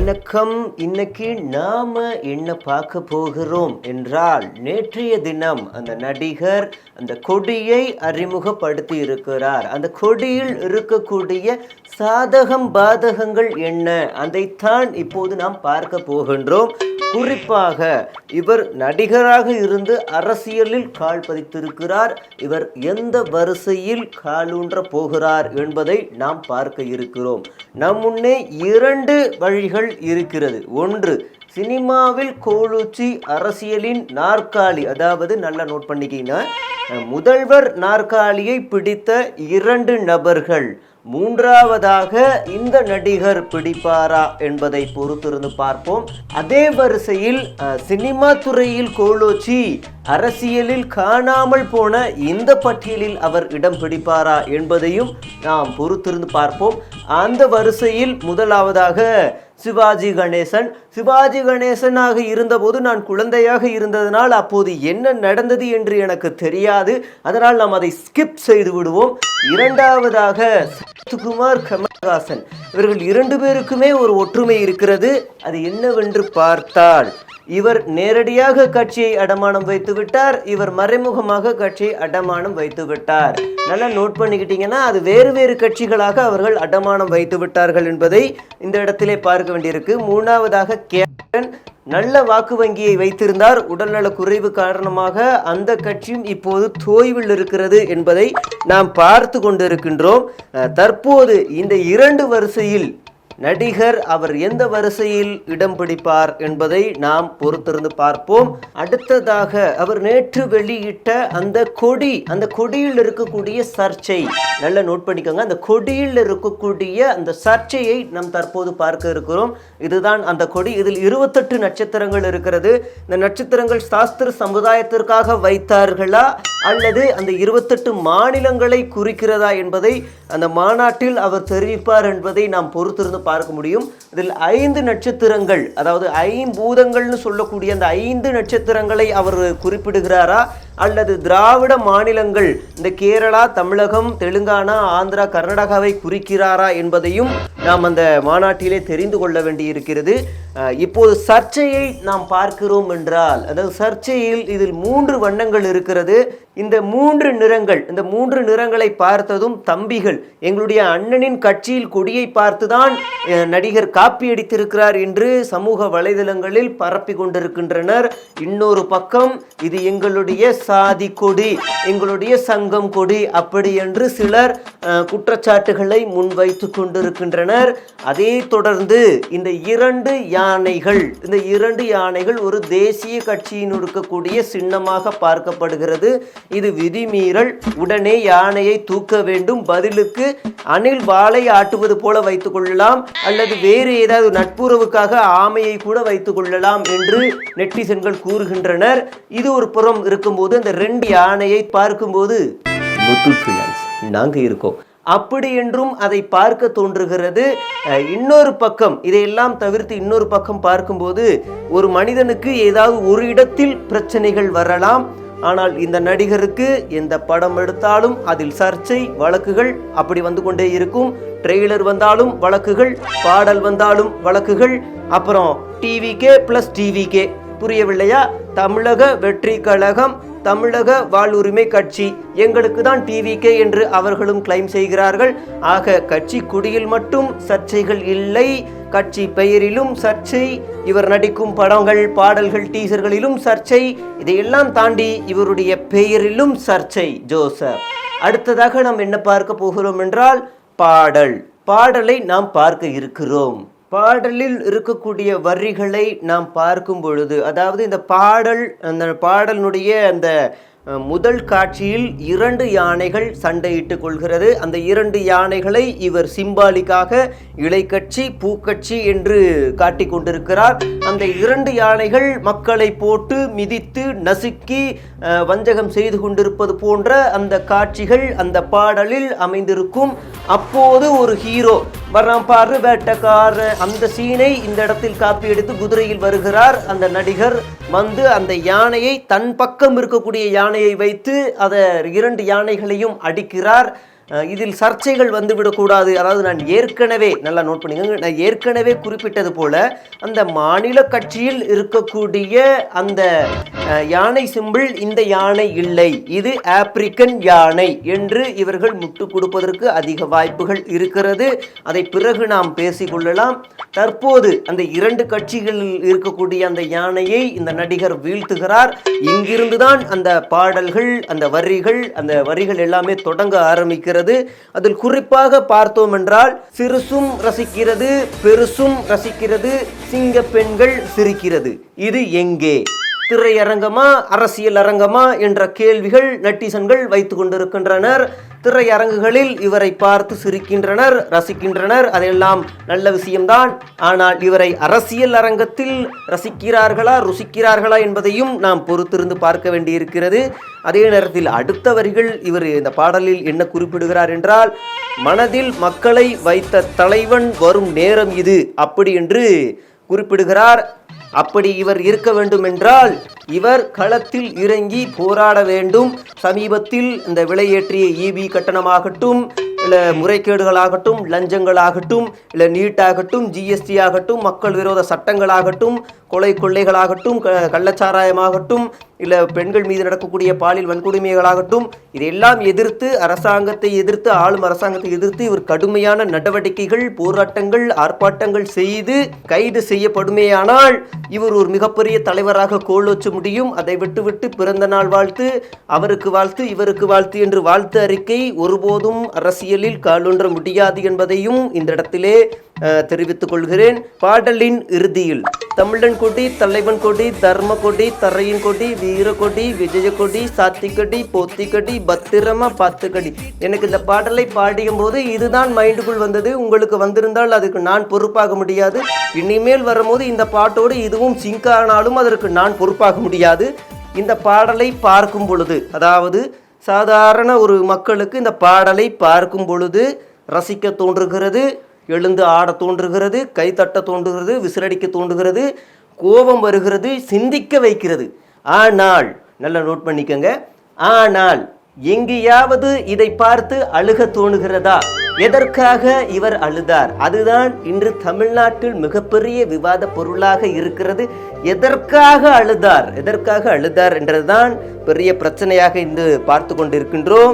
வணக்கம். இன்னைக்கு நாம என்ன பார்க்க போகிறோம் என்றால், நேற்றைய தினம் அந்த நடிகர் அந்த கொடியை அறிமுகப்படுத்தி இருக்கிறார். அந்த கொடியில் இருக்கக்கூடிய சாதகம் பாதகங்கள் என்ன, அதைத்தான் இப்போது நாம் பார்க்க போகின்றோம். குறிப்பாக இவர் நடிகராக இருந்து அரசியலில் கால் பதித்திருக்கிறார். இவர் எந்த வரிசையில் காலூன்ற போகிறார் என்பதை நாம் பார்க்க இருக்கிறோம். நம் முன்னே இரண்டு வழிகள் இருக்கிறது. ஒன்று, சினிமாவில் கோலூச்சி அரசியலின் நாற்காலி, அதாவது நல்லா நோட் பண்ணிக்கிங்கன்னா, முதல்வர் நாற்காலியை பிடித்த இரண்டு நபர்கள். மூன்றாவதாக இந்த நடிகர் பிடிப்பாரா என்பதை பொறுத்திருந்து பார்ப்போம். அதே வரிசையில் சினிமா துறையில் கோலோச்சி அரசியலில் காணாமல் போன இந்த பட்டியலில் அவர் இடம் பிடிப்பாரா என்பதையும் நாம் பொறுத்திருந்து பார்ப்போம். அந்த வரிசையில் முதலாவதாக சிவாஜி கணேசன். சிவாஜி கணேசனாக இருந்தபோது நான் குழந்தையாக இருந்ததனால் அப்போது என்ன நடந்தது என்று எனக்கு தெரியாது. அதனால் நாம் அதை ஸ்கிப் செய்து விடுவோம். இரண்டாவதாக சரத்குமார், கமல்ஹாசன். இவர்கள் இரண்டு பேருக்குமே ஒரு ஒற்றுமை இருக்கிறது. அது என்னவென்று பார்த்தால், இவர் நேரடியாக கட்சியை அடமானம் வைத்து விட்டார், இவர் மறைமுகமாக கட்சியை அடமானம் வைத்து விட்டார். நல்லா நோட் பண்ணிக்கிட்டீங்கன்னா, அது வேறு வேறு கட்சிகளாக அவர்கள் அடமானம் வைத்து விட்டார்கள் என்பதை இந்த இடத்திலே பார்க்க வேண்டியிருக்கு. மூணாவதாக கேப்டன் நல்ல வாக்கு வங்கியை வைத்திருந்தார். உடல்நல குறைவு காரணமாக அந்த கட்சியும் இப்போது தோய்வில் இருக்கிறது என்பதை நாம் பார்த்து கொண்டிருக்கின்றோம். தற்போது இந்த இரண்டு வரிசையில் நடிகர் அவர் எந்த வரிசையில் இடம் பிடிப்பார் என்பதை நாம் பொறுத்திருந்து பார்ப்போம். அடுத்ததாக அவர் நேற்று வெளியிட்ட அந்த கொடி, அந்த கொடியில் இருக்கக்கூடிய சர்ச்சை நல்ல நோட் பண்ணிக்கோங்க. அந்த கொடியில் இருக்கக்கூடிய அந்த சர்ச்சையை நாம் தற்போது பார்க்க இருக்கிறோம். இதுதான் அந்த கொடி. இதில் 28 நட்சத்திரங்கள் இருக்கிறது. இந்த நட்சத்திரங்கள் சாஸ்திர சமுதாயத்திற்காக வைத்தார்களா அல்லது அந்த 28 மாநிலங்களை குறிக்கிறதா என்பதை அந்த மாநாட்டில் அவர் தெரிவிப்பார் என்பதை நாம் பொறுத்திருந்து பார்க்க முடியும். இதில் 5 நட்சத்திரங்கள், அதாவது ஐம்பூதங்கள்னு சொல்லக்கூடிய அந்த 5 நட்சத்திரங்களை அவர் குறிப்பிடுகிறாரா அல்லது திராவிட மாநிலங்கள் இந்த கேரளா, தமிழகம், தெலுங்கானா, ஆந்திரா, கர்நாடகாவை குறிக்கிறாரா என்பதையும் நாம் அந்த மாநாட்டிலே தெரிந்து கொள்ள வேண்டியிருக்கிறது. இப்போது சர்ச்சையை நாம் பார்க்கிறோம் என்றால், அதாவது சர்ச்சையில் இதில் 3 வண்ணங்கள் இருக்கிறது. இந்த 3 நிறங்கள், இந்த 3 நிறங்களை பார்த்ததும் தம்பிகள் எங்களுடைய அண்ணனின் கட்சியில் கொடியை பார்த்துதான் நடிகர் காப்பி அடித்திருக்கிறார் என்று சமூக வலைதளங்களில் பரப்பி கொண்டிருக்கின்றனர். இன்னொரு பக்கம் இது எங்களுடைய சாதி கொடி, எங்களுடைய சங்கம் கொடி, அப்படி என்று சிலர் குற்றச்சாட்டுகளை முன்வைத்து கொண்டிருக்கின்றனர். அதே தொடர்ந்து இந்த இரண்டு யானைகள் ஒரு தேசிய கட்சியின் இருக்கக்கூடிய சின்னமாக பார்க்கப்படுகிறது. இது விதிமீறல். உடனே யானையை தூக்க வேண்டும். பதிலுக்கு அணில் வாளை ஆட்டுவது போல வைத்துக் கொள்ளலாம், அல்லது வேறு ஏதாவது நட்புறவுக்காக ஆமையை கூட வைத்துக் கொள்ளலாம் என்று நெட்டிசன்கள் கூறுகின்றனர். இது ஒரு புறம் இருக்கும்போது, அந்த 2 யானையை பார்க்கும்போது நாங்க இருக்கோம் அப்படி என்றும் அதை பார்க்க தோன்றுகிறது. இன்னொரு பக்கம், இதையெல்லாம் தவிர்த்து இன்னொரு பக்கம் பார்க்கும்போது, ஒரு மனிதனுக்கு ஏதாவது ஒரு இடத்தில் பிரச்சனைகள் வரலாம். ஆனால் இந்த நடிகருக்கு எந்த படம் எடுத்தாலும் அதில் சர்ச்சை, வழக்குகள் அப்படி வந்து கொண்டே இருக்கும். ட்ரெய்லர் வந்தாலும் வழக்குகள், பாடல் வந்தாலும் வழக்குகள், அப்புறம் டிவிகே பிளஸ் டிவிகே. புரியவில்லையா? தமிழக வெற்றி கழகம், தமிழக வாழ்வுரிமை கட்சி, எங்களுக்கு தான் டிவிகே என்று அவர்களும் கிளைம் செய்கிறார்கள். ஆக கட்சி கொடியில் மட்டும் சர்ச்சைகள் இல்லை, கட்சி பெயரிலும் சர்ச்சை, இவர் நடிக்கும் படங்கள், பாடல்கள், டீசர்களிலும் சர்ச்சை, இதையெல்லாம் தாண்டி இவருடைய பெயரிலும் சர்ச்சை. ஜோசப். அடுத்ததாக நாம் என்ன பார்க்க போகிறோம் என்றால், பாடலை நாம் பார்க்க இருக்கிறோம். பாடலில் இருக்கக்கூடிய வரிகளை நாம் பார்க்கும் பொழுது, அதாவது இந்த பாடலினுடைய அந்த முதல் காட்சியில் 2 யானைகள் சண்டையிட்டுக் கொள்கிறது. அந்த 2 யானைகளை இவர் சிம்பாலிக்காக இலைக்கட்சி, பூக்கட்சி என்று காட்டிக் கொண்டிருக்கிறார். அந்த 2 யானைகள் மக்களை போட்டு மிதித்து நசுக்கி வஞ்சகம் செய்து கொண்டிருப்பது போன்ற அந்த காட்சிகள் அந்த பாடலில் அமைந்திருக்கும். அப்போது ஒரு ஹீரோ வர்றான் பாரு, வேட்டக்கார, அந்த சீனை இந்த இடத்தில் காப்பி எடுத்து குதிரையில் வருகிறார். அந்த நடிகர் வந்து அந்த யானையை, தன் பக்கம் இருக்கக்கூடிய யானையை வைத்து அதை 2 யானைகளையும் அடிக்கிறார். இதில் சர்ச்சைகள் வந்துவிடக்கூடாது. அதாவது நான் ஏற்கனவே நல்லா நோட் பண்ணிக்கோங்க, நான் ஏற்கனவே குறிப்பிட்டது போல அந்த மாநில கட்சியில் இருக்கக்கூடிய அந்த யானை சிம்பிள் இந்த யானை இல்லை, இது ஆப்பிரிக்கன் யானை என்று இவர்கள் முட்டு கொடுப்பதற்கு அதிக வாய்ப்புகள் இருக்கிறது. அதை பிறகு நாம் பேசிக்கொள்ளலாம். தற்போது அந்த 2 கட்சிகளில் இருக்கக்கூடிய அந்த யானையை இந்த நடிகர் வீழ்த்துகிறார். இங்கிருந்துதான் அந்த பாடல்கள், அந்த வரிகள் எல்லாமே தொடங்க ஆரம்பிக்கிறது. அதில் குறிப்பாக பார்த்தோம் என்றால், சிறுசும் ரசிக்கிறது, பெருசும் ரசிக்கிறது, சிங்க பெண்கள் சிரிக்கிறது, இது எங்கே? திரையரங்கமா அரசியல் அரங்கமா என்ற கேள்விகள் நெட்டிசன்கள் வைத்துக் கொண்டிருக்கின்றனர். திரையரங்குகளில் இவரை பார்த்து சிரிக்கின்றனர், ரசிக்கின்றனர், அதெல்லாம் நல்ல விஷயம்தான். ஆனால் இவரை அரசியல் அரங்கத்தில் ரசிக்கிறார்களா ருசிக்கிறார்களா என்பதையும் நாம் பொறுத்திருந்து பார்க்க வேண்டியிருக்கிறது. அதே நேரத்தில் அடுத்த வரிகள் இவர் இந்த பாடலில் என்ன குறிப்பிடுகிறார் என்றால், மனதில் மக்களை வைத்த தலைவன் வரும் நேரம் இது, அப்படி என்று குறிப்பிடுகிறார். அப்படி இவர் இருக்க வேண்டும் என்றால் இவர் களத்தில் இறங்கி போராட வேண்டும். சமீபத்தில் இந்த விலையேற்றிய EB கட்டணமாகட்டும், இல்லை முறைகேடுகளாகட்டும், லஞ்சங்களாகட்டும், இல்லை நீட்டாகட்டும், GST ஆகட்டும், மக்கள் விரோத சட்டங்களாகட்டும், கொள்ளைகளாகட்டும், கள்ளச்சாராயமாகட்டும், இல்லை பெண்கள் மீது நடக்கக்கூடிய பாலியல் வன்கொடுமைகளாகட்டும், இதையெல்லாம் எதிர்த்து ஆளும் அரசாங்கத்தை எதிர்த்து இவர் கடுமையான நடவடிக்கைகள், போராட்டங்கள், ஆர்ப்பாட்டங்கள் செய்து கைது செய்யப்படுமேயானால் இவர் ஒரு மிகப்பெரிய தலைவராக கோலோச்ச முடியும். அதை விட்டுவிட்டு பிறந்த நாள் வாழ்த்து, அவருக்கு வாழ்த்து, இவருக்கு வாழ்த்து என்று வாழ்த்து அறிக்கை ஒருபோதும் அரசியலில் காலொன்ற முடியாது என்பதையும் இந்த இடத்திலே தெரிவித்துக் கொள்கிறேன். பாடலின் இறுதியில் தமிழன் கொடி, தலைவன் கொடி, தர்ம கொடி, தரையின் கொடி, வீர கொடி, விஜய கொடி, சாத்திக்கடி, போத்திக்கடி, பத்திரமா பாத்துக்கடி. எனக்கு இந்த பாடலை பாடியும் போது இதுதான் மைண்டுக்குள் வந்தது. உங்களுக்கு வந்திருந்தால் அதுக்கு நான் பொறுப்பாக முடியாது. இனிமேல் வரும்போது இந்த பாட்டோடு இதுவும் சிங்க் ஆனாலும் அதற்கு நான் பொறுப்பாக முடியாது. இந்த பாடலை பார்க்கும் பொழுது, அதாவது சாதாரண ஒரு மக்களுக்கு இந்த பாடலை பார்க்கும் பொழுது ரசிக்க தோன்றுகிறது, எழுந்து ஆட தோன்றுகிறது, கைத்தட்ட தோன்றுகிறது, விசிலடிக்க தோன்றுகிறது, கோபம் வருகிறது, சிந்திக்க வைக்கிறது. ஆனால் நல்லா நோட் பண்ணிக்கங்க, ஆனால் எங்கேயாவது இதை பார்த்து அழுக தோணுகிறதா? எதற்காக இவர் அழுதார்? அதுதான் இன்று தமிழ்நாட்டில் மிகப்பெரிய விவாத பொருளாக இருக்கிறது. எதற்காக அழுதார் என்றதுதான் பெரிய பிரச்சனையாக இன்று பார்த்து கொண்டிருக்கின்றோம்.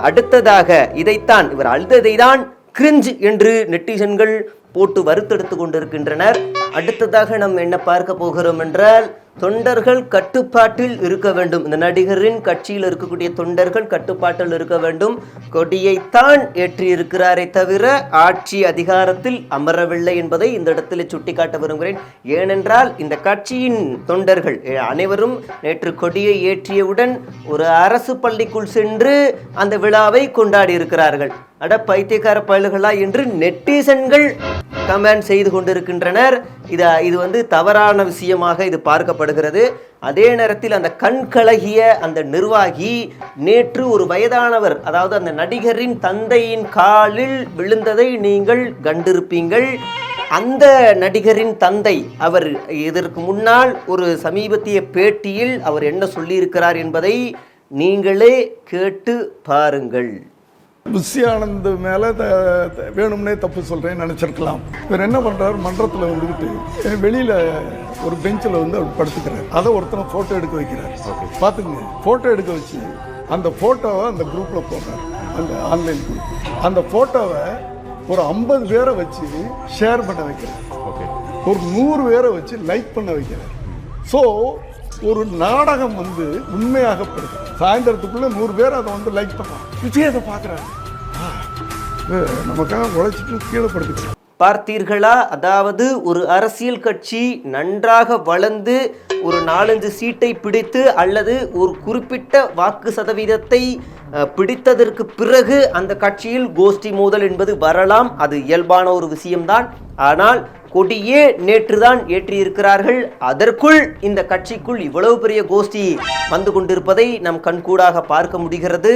அடுத்ததாக இதைத்தான், இவர் அழுததை தான் கிரிஞ்ச் என்று நெட்டிசன்கள் போட்டு வறுத்தெடுத்து கொண்டிருக்கின்றனர். அடுத்ததாக நாம் என்ன பார்க்க போகிறோம் என்றால், தொண்டர்கள் கட்டுப்பாட்டில் இருக்க வேண்டும். இந்த நடிகரின் கட்சியில் இருக்கக்கூடிய தொண்டர்கள் கட்டுப்பாட்டில் இருக்க வேண்டும். கொடியைத்தான் ஏற்றியிருக்கிறாரே தவிர ஆட்சி அதிகாரத்தில் அமரவில்லை என்பதை இந்த இடத்தில் சுட்டிக்காட்ட விரும்புகிறேன். ஏனென்றால் இந்த கட்சியின் தொண்டர்கள் அனைவரும் நேற்று கொடியை ஏற்றியவுடன் ஒரு அரசு பள்ளிக்குள் சென்று அந்த விழாவை கொண்டாடி இருக்கிறார்கள். அட பைத்தியக்கார பயல்களா என்று நெட்டிசன்கள் கமெண்ட் செய்து கொண்டிருக்கின்றனர். இது தவறான விஷயமாக இது பார்க்கப்படுகிறது. அதே நேரத்தில் அந்த கண்கலகிய அந்த நிர்வாகி நேற்று ஒரு வயதானவர், அதாவது அந்த நடிகரின் தந்தையின் காலில் விழுந்ததை நீங்கள் கண்டிருப்பீங்கள். அந்த நடிகரின் தந்தை, அவர் இதற்கு முன்னால் ஒரு சமீபத்திய பேட்டியில் அவர் என்ன சொல்லியிருக்கிறார் என்பதை நீங்களே கேட்டு பாருங்கள். புஷி ஆனந்த் மேலே வேணும்னே தப்பு சொல்கிறேன்னு நினச்சிருக்கலாம். இவர் என்ன பண்ணுறாரு, மன்றத்தில் வந்துக்கிட்டு வெளியில் ஒரு பெஞ்சில் அவர் படுத்துக்கிறார். அதை ஒருத்தனை ஃபோட்டோ எடுக்க வைக்கிறார். பார்த்துக்குங்க, ஃபோட்டோ எடுக்க வச்சு அந்த ஃபோட்டோவை அந்த குரூப்பில் போடுறார், அந்த ஆன்லைன் குரூப். அந்த ஃபோட்டோவை ஒரு 50 பேரை வச்சு ஷேர் பண்ண வைக்கிறார், ஒரு 100 பேரை வச்சு லைக் பண்ண வைக்கிறார். ஸோ ஒரு நாடகம் உண்மையாகப்படுது. சாயந்தரத்துக்குள்ள 100 பேர் அதை லைக் பண்ணலாம். விஜய் அதை பார்க்குறாரு, நமக்காக உழைச்சிட்டு கீழே படுத்துக்கிறார். பார்த்தீர்களா? அதாவது ஒரு அரசியல் கட்சி நன்றாக வளர்ந்து ஒரு 4-5 சீட்டை பிடித்து அல்லது ஒரு குறிப்பிட்ட வாக்கு சதவீதத்தை பிடித்ததற்கு பிறகு அந்த கட்சியில் கோஷ்டி மோதல் என்பது வரலாம். அது இயல்பான ஒரு விஷயம்தான். ஆனால் கொடியே நேற்றுதான் ஏற்றியிருக்கிறார்கள். அதற்குள் இந்த கட்சிக்குள் இவ்வளவு பெரிய கோஷ்டி வந்து கொண்டிருப்பதை நம் கண்கூடாக பார்க்க முடிகிறது.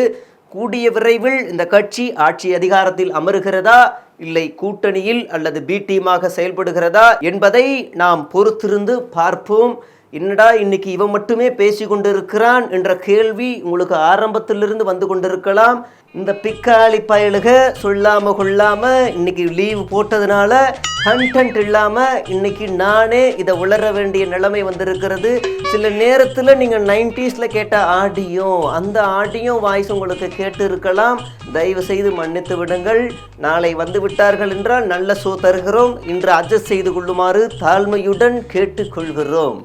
கூடிய விரைவில் இந்த கட்சி ஆட்சி அதிகாரத்தில் அமருகிறதா, இல்லை கூட்டணியில் அல்லது பி டீமாக செயல்படுகிறதா என்பதை நாம் பொறுத்திருந்து பார்ப்போம். என்னடா இன்னைக்கு இவன் மட்டுமே பேசி கொண்டிருக்கிறான் என்ற கேள்வி உங்களுக்கு ஆரம்பத்திலிருந்து வந்து கொண்டிருக்கலாம். இந்த பிக்காளி பயலுக சொல்லாம கொள்ளாம இன்னைக்கு லீவு போட்டதுனால கண்டென்ட் இல்லாம இன்னைக்கு நானே இதை உளர வேண்டிய நிலைமை வந்திருக்கிறது. சில நேரத்தில் நீங்கள் 90s கேட்ட ஆடியோ, அந்த ஆடியோ வாய்ஸ் உங்களுக்கு கேட்டு இருக்கலாம். தயவு செய்து மன்னித்து விடுங்கள். நாளை வந்து விட்டார்கள் என்றால் நல்ல ஷோ தருகிறோம். இன்று அட்ஜஸ்ட் செய்து கொள்ளுமாறு தாழ்மையுடன் கேட்டுக்கொள்கிறோம்.